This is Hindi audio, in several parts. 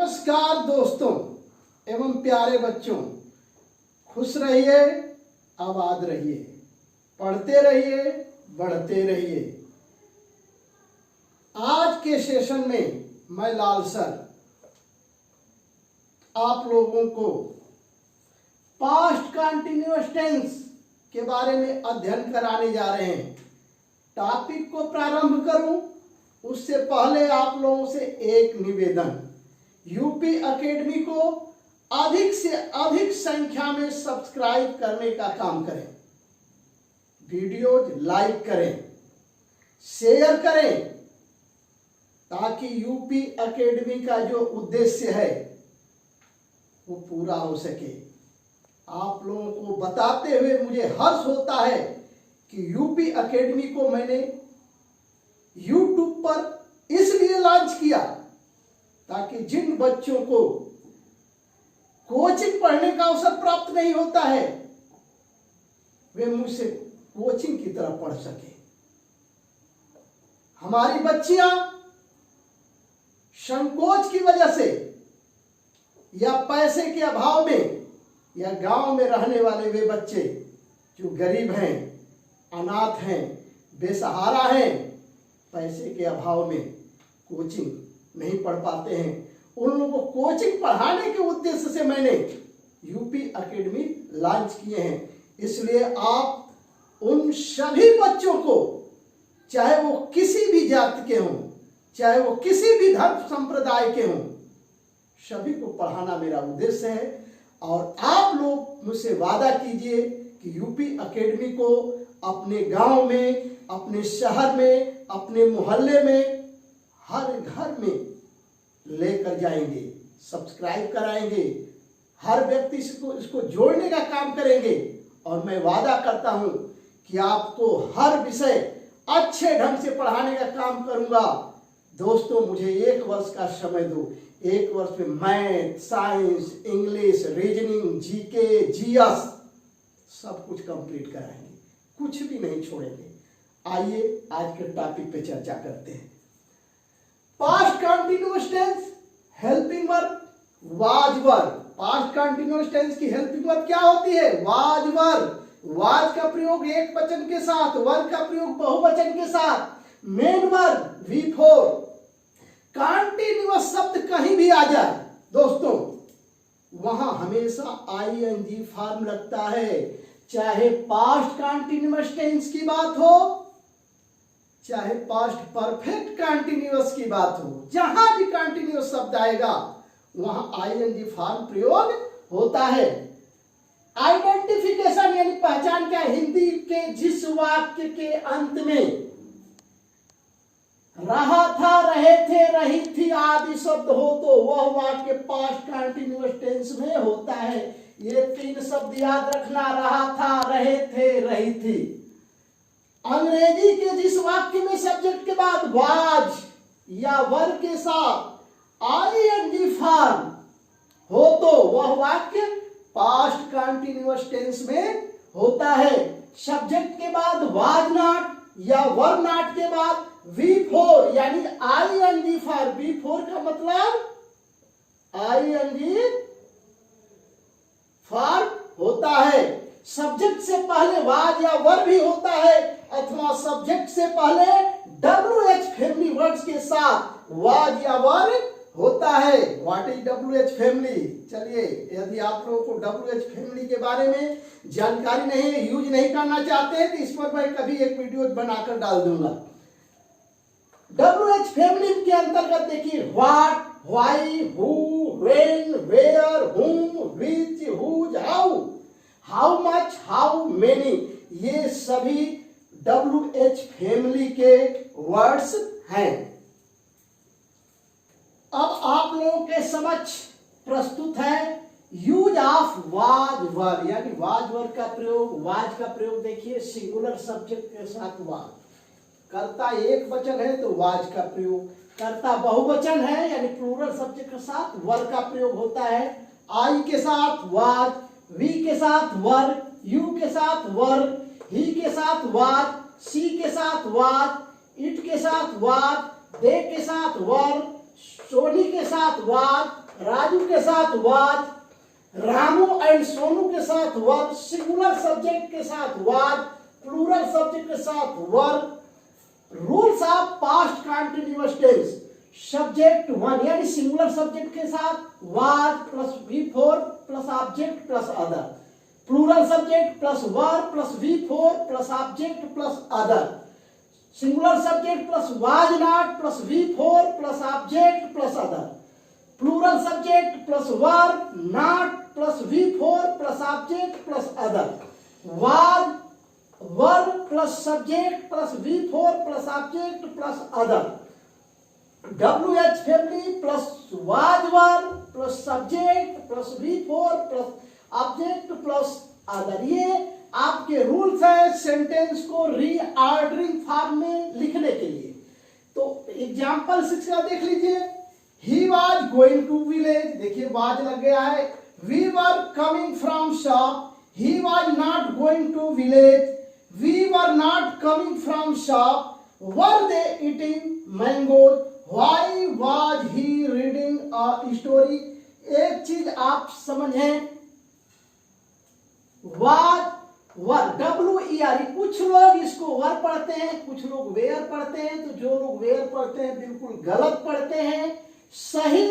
नमस्कार दोस्तों एवं प्यारे बच्चों, खुश रहिए, आबाद रहिए, पढ़ते रहिए, बढ़ते रहिए। आज के सेशन में मैं लाल सर आप लोगों को पास्ट कंटिन्यूअस टेंस के बारे में अध्ययन कराने जा रहे हैं। टॉपिक को प्रारंभ करूं उससे पहले आप लोगों से एक निवेदन, यूपी एकेडमी को अधिक से अधिक संख्या में सब्सक्राइब करने का काम करें, वीडियो लाइक करें, शेयर करें, ताकि यूपी एकेडमी का जो उद्देश्य है वो पूरा हो सके। आप लोगों को बताते हुए मुझे हर्ष होता है कि यूपी एकेडमी को मैंने यूट्यूब पर इसलिए लॉन्च किया ताकि जिन बच्चों को कोचिंग पढ़ने का अवसर प्राप्त नहीं होता है वे मुझसे कोचिंग की तरह पढ़ सके। हमारी बच्चियां संकोच की वजह से या पैसे के अभाव में या गांव में रहने वाले वे बच्चे जो गरीब हैं, अनाथ हैं, बेसहारा हैं, पैसे के अभाव में कोचिंग नहीं पढ़ पाते हैं, उन लोगों को कोचिंग पढ़ाने के उद्देश्य से मैंने यूपी एकेडमी लॉन्च किए हैं। इसलिए आप उन सभी बच्चों को, चाहे वो किसी भी जाति के हों, चाहे वो किसी भी धर्म संप्रदाय के हों, सभी को पढ़ाना मेरा उद्देश्य है। और आप लोग मुझसे वादा कीजिए कि यूपी एकेडमी को अपने गांव में, अपने शहर में, अपने मोहल्ले में, हर घर में लेकर जाएंगे, सब्सक्राइब कराएंगे, हर व्यक्ति इसको जोड़ने का काम करेंगे। और मैं वादा करता हूं कि आपको हर विषय अच्छे ढंग से पढ़ाने का काम करूंगा। दोस्तों, मुझे 1 वर्ष का समय दो। 1 वर्ष में math, science, English, reasoning, GK, GS सब कुछ कंप्लीट कराएंगे, कुछ भी नहीं छोड़ेंगे। आइए आज के टॉपिक पे चर्चा करते हैं। Past continuous tense, helping verb, was verb. Past continuous tense की हेल्पिंग वर्ब क्या होती है? Was verb. वाज का प्रयोग एक वचन के साथ, वर्ब का प्रयोग बहुवचन के साथ, मेन वर्ब V4। कंटिन्यूअस शब्द कहीं भी आ जाए दोस्तों, वहां हमेशा ING फॉर्म लगता है। चाहे पास्ट कंटिन्यूअस टेंस की बात हो, चाहे पास्ट परफेक्ट कंटिन्यूअस की बात हो, जहां भी कंटिन्यूअस शब्द आएगा वहां ING फॉर्म प्रयोग होता है। आइडेंटिफिकेशन यानी पहचान क्या? हिंदी के जिस वाक्य के अंत में रहा था, रहे थे, रही थी आदि शब्द हो तो वह वाक्य पास्ट कंटिन्यूअस टेंस में होता है। ये 3 शब्द याद रखना, रहा था, रहे थे, रही थी। अंग्रेजी के जिस वाक्य में सब्जेक्ट के बाद वाज या वर के साथ ING फॉर्म हो तो वह वाक्य पास्ट कंटिन्यूअस टेंस में होता है। सब्जेक्ट के बाद वाज नॉट या वर नॉट के बाद V4 यानी ING फॉर्म। V4 का मतलब ING फॉर्म होता है। सब्जेक्ट से पहले वाज या वर भी होता है, अथवा सब्जेक्ट से पहले WH फैमिली वर्ड्स के साथ वाज या वर होता है। What is WH family? चलिए, यदि आप लोगों को WH फैमिली के बारे में जानकारी नहीं है, यूज नहीं करना चाहते हैं, तो इस पर मैं कभी एक वीडियो बनाकर डाल दूंगा। WH फैमिली के अंतर्गत देखिए, what, why, who, when, where, whom, which, whose, how much, how many, ये सभी WH फैमिली के वर्ड्स हैं। अब आप लोगों के समक्ष प्रस्तुत है यूज ऑफ वाज वर्ब, यानी वाज वर्ब का प्रयोग। वाज का प्रयोग देखिए, सिंगुलर सब्जेक्ट के साथ वाज, कर्ता एक वचन है तो वाज का प्रयोग, कर्ता बहुवचन है यानी प्लूरल सब्जेक्ट के साथ वर का प्रयोग होता है। आई के साथ वाज, वी के साथ वर, यू के साथ वर, ही के साथ वाज, सी के साथ वाज, इट के साथ वाज, दे के साथ वर, सोनी के साथ वाज, राजू के साथ वाज, रामू एंड सोनू के साथ वर, सिंगुलर सब्जेक्ट के साथ वाज, प्लूरल सब्जेक्ट के साथ were. Rules of past continuous tense, subject one यानी सिंगुलर सब्जेक्ट के साथ was plus V4 plus object plus other, plural subject plus were plus V4 plus object plus other, singular subject plus was not plus V4 plus object plus other, plural subject plus were not plus V4 plus object plus other, was were plus subject plus V4 plus object plus other, WH family plus was were plus subject plus V4 plus object plus other. ये आपके रूल्स है सेंटेंस को रीऑर्डरिंग फॉर्म में लिखने के लिए। तो एग्जांपल 6 का देख लीजिए। He was going to village, देखिए वाज लग गया है। We were coming from shop, he was not going to village, we were not coming from shop, were they eating mangoes, why was he reading a story. एक चीज आप समझें, वाज वर WER, कुछ लोग इसको वर पढ़ते हैं, कुछ लोग वेयर पढ़ते हैं। तो जो लोग वेयर पढ़ते हैं बिल्कुल गलत पढ़ते हैं, सही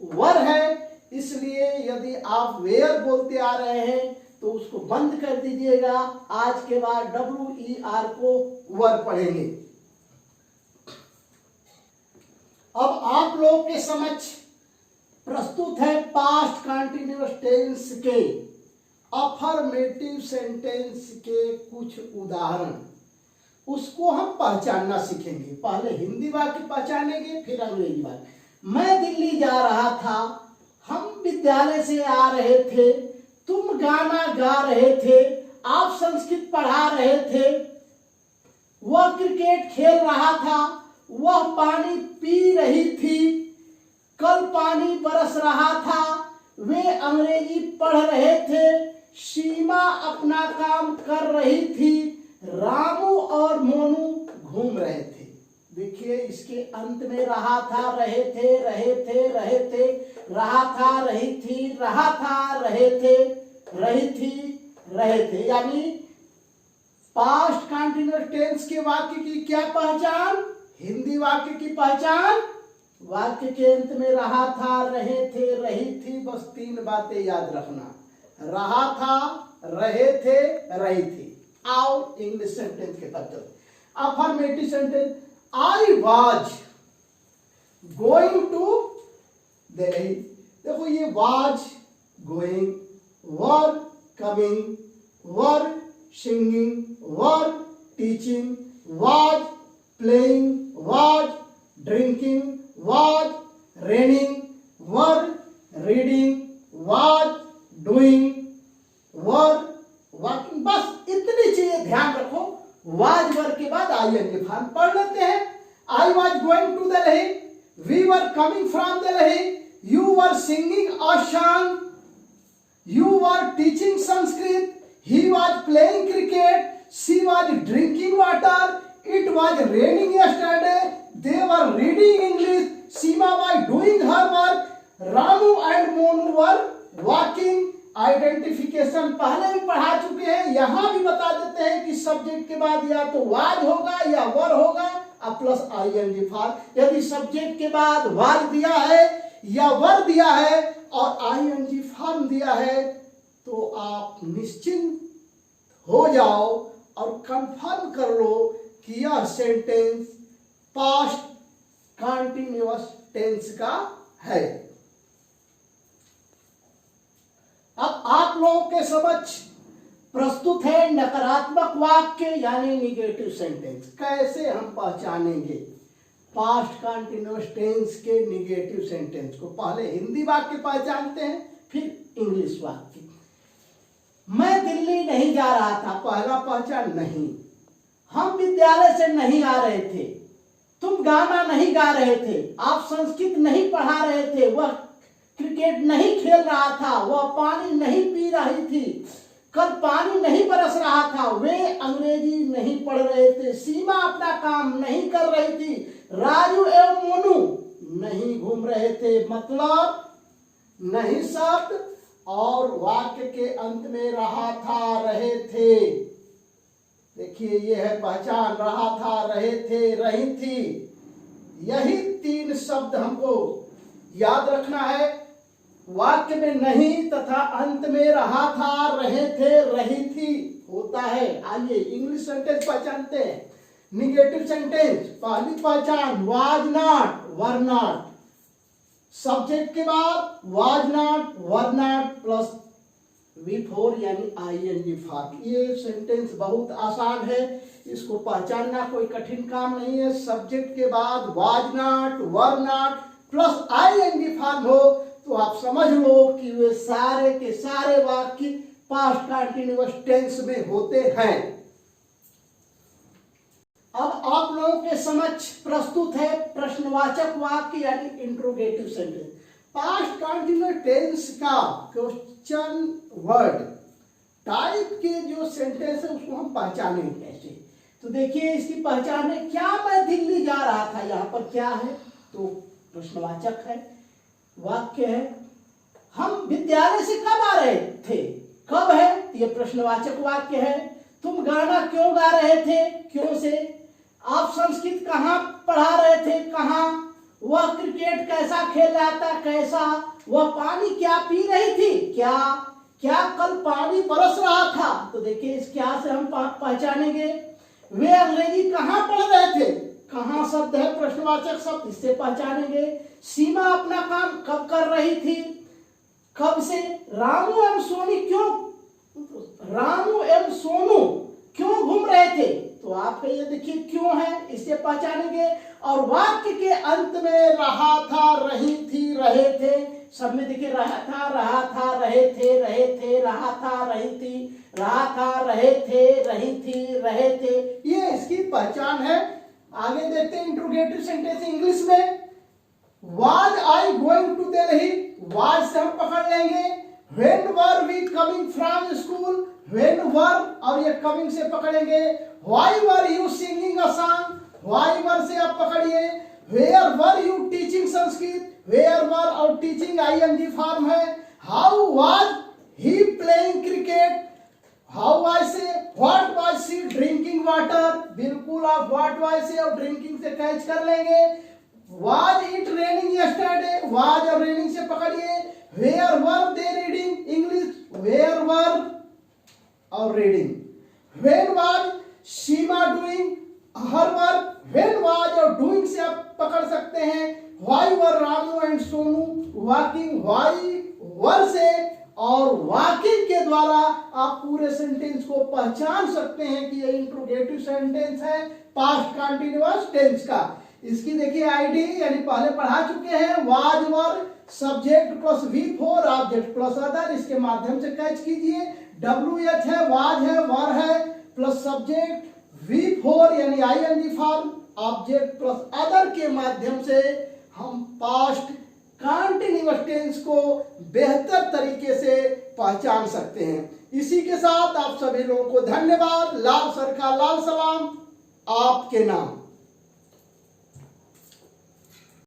वर है। इसलिए यदि आप वेयर बोलते आ रहे हैं तो उसको बंद कर दीजिएगा, आज के बाद WER को वर पढ़ेंगे। अब आप लोग के समक्ष प्रस्तुत है पास्ट कंटिन्यूअस टेंस के अफर्मेटिव सेंटेंस के कुछ उदाहरण। उसको हम पहचानना सीखेंगे। पहले हिंदी वाक्य पहचानेंगे, फिर अंग्रेजी वाक्य। मैं दिल्ली जा रहा था, हम विद्यालय से आ रहे थे, तुम गाना गा रहे थे, आप संस्कृत पढ़ा रहे थे, वह क्रिकेट खेल रहा था, वह पानी पी रही थी, कल पानी बरस रहा था, वे अंग्रेजी पढ़ रहे थे, सीमा अपना काम कर रही थी, रामू और मोनू घूम रहे थे। देखिए इसके अंत में रहा था, रहे थे, रहे थे, रहे थे, रहा था, रही थी, रहा था, रहे थे, रही थी, रहे थे। यानी पास्ट कंटिन्यूअस टेंस के वाक्य की क्या पहचान? हिंदी वाक्य की पहचान, वाक्य के अंत में रहा था, रहे थे, रही थी, बस 3 बातें याद रखना। रहा था, रहे थे, रही थी। आओ इंग्लिश सेंटेंस के तरफ चलते। Affirmative sentence, I was going to Delhi. देखो ये was going, were coming, were singing, were teaching, was playing, was drinking, was raining, were reading, was doing, were walking. बस इतनी चीजें ध्यान रखो। वाज वर के बाद आईएनजी फॉर्म पढ़ लेते हैं। I was going to Delhi, we were coming from Delhi, you were singing a song, you were teaching Sanskrit, he was playing cricket, she was drinking water, it was raining yesterday, they were reading English, Seema was doing her work, Ramu and Monu were walking। Identification पहले भी पढ़ा चुके हैं, यहां भी बता देते हैं कि सब्जेक्ट के बाद या तो वाज होगा या वर होगा और प्लस आईएनजी फॉर्म। यदि सब्जेक्ट के बाद वाज दिया है या वर दिया है और आईएनजी फॉर्म दिया है तो आप निश्चिंत हो जाओ और कंफर्म कर लो कि यह सेंटेंस पास्ट कंटिन्यूअस टेंस का है। अब आप लोगों के समक्ष प्रस्तुत है नकारात्मक वाक्य यानी निगेटिव सेंटेंस। कैसे हम पहचानेंगे पास्ट कंटिन्यूअस टेंस के निगेटिव सेंटेंस को? पहले हिंदी वाक्य पहचानते हैं, फिर इंग्लिश वाक्य। मैं दिल्ली नहीं जा रहा था, पहला पहचान नहीं। हम विद्यालय से नहीं आ रहे थे, तुम गाना नहीं गा रहे थे, आप संस्कृत नहीं पढ़ा रहे थे, वह क्रिकेट नहीं खेल रहा था, वह पानी नहीं पी रही थी, कल पानी नहीं बरस रहा था, वे अंग्रेजी नहीं पढ़ रहे थे, सीमा अपना काम नहीं कर रही थी, राजू एवं मोनू नहीं घूम रहे थे। मतलब नहीं शब्द और वाक्य के अंत में रहा था, रहे थे। देखिए ये है पहचान, रहा था, रहे थे, रही थी। यही तीन शब्द हमको याद रखना है। वाक्य में नहीं तथा अंत में रहा था, रहे थे, रही थी होता है। आइए इंग्लिश सेंटेंस पहचानते हैं। निगेटिव सेंटेंस, पहली पहचान was not, were not. Subject के बाद was not, were not plus V4 यानी आईएनजी फॉर्म। ये सेंटेंस बहुत आसान है, इसको पहचानना कोई कठिन काम नहीं है। सब्जेक्ट के बाद was not, were not plus ING form हो तो आप समझ लो कि वे सारे के सारे वाक्य पास्ट कंटीन्यूअस टेंस में होते हैं। अब आप लोगों के समक्ष प्रस्तुत है प्रश्नवाचक वाक्य यानी interrogative sentence. Past continuous tense का क्वेश्चन वर्ड टाइप के जो सेंटेंस है उसको हम पहचानेंगे कैसे। तो देखिए इसकी पहचान है, क्या मैं दिल्ली जा रहा था, यहाँ पर क्या है तो प्रश्नवाचक है, वाक्य है। हम विद्यालय से कब आ रहे थे, कब है ये प्रश्नवाचक वाक्य है। तुम गाना क्यों गा रहे थे, क्यों से। आप संस्कृत कहाँ पढ़ा रहे थे, कहाँ। वह क्रिकेट कैसा खेल रहा था, कैसा। वह पानी क्या पी रही थी, क्या। क्या कल पानी बरस रहा था। तो देखिए इस क्या से हम पहचानेंगे। वे अंग्रेजी कहाँ पढ़ रहे थे, कहाँ शब्द है प्रश्नवाचक शब्द, इससे पहचानेंगे। सीमा अपना काम कब कर रही थी, कब से। रामू एवं सोनू क्यों घूम रहे थे, तो आप ये देखिए क्यों है, इससे पहचानेंगे। और वाक्य के अंत में रहा था, रही थी, रहे थे, सब में देखिए रहा था, रहे थे, रहा था, रही थी, रहा था, रहे थे, रही थी, रहे थे, ये इसकी पहचान है। आगे देखते हैं इंट्रोगेटिव सेंटेंस इंग्लिश में। Was I going to Delhi? Was से हम पकड़ लेंगे। When were we coming from school? When were और ये coming से पकड़ेंगे। Why were you singing a song? Why were से आप पकड़िए। Where were you teaching Sanskrit? Where were और teaching ing फॉर्म है। How was he playing cricket? How I से what was she drinking water? बिल्कुल आप what was से और drinking से कैच कर लेंगे। Was it raining yesterday? Was और raining से पकड़िए। Where were they reading? English where were और reading। When was Shima doing her work? When was और doing से आप पकड़ सकते हैं। Why were Ramu and Sonu walking? Why were से और walking के द्वारा आप पूरे सेंटेंस को पहचान सकते हैं कि ये इंट्रोगेटिव सेंटेंस है पास्ट कंटीन्यूअस टेंस का। इसकी देखिए आईडी यानी पहले पढ़ा चुके हैं। Was were subject plus V4 object plus other, इसके माध्यम से कैच कीजिए। WH है, वाज है, वर है प्लस सब्जेक्ट V4 यानी ing form object plus other के माध्यम से हम पास्ट कंटीन्यूअस टेंस को बेहतर तरीके से पहचान सकते हैं। इसी के साथ आप सभी लोगों को धन्यवाद। लाल सर का लाल सलाम आपके नाम।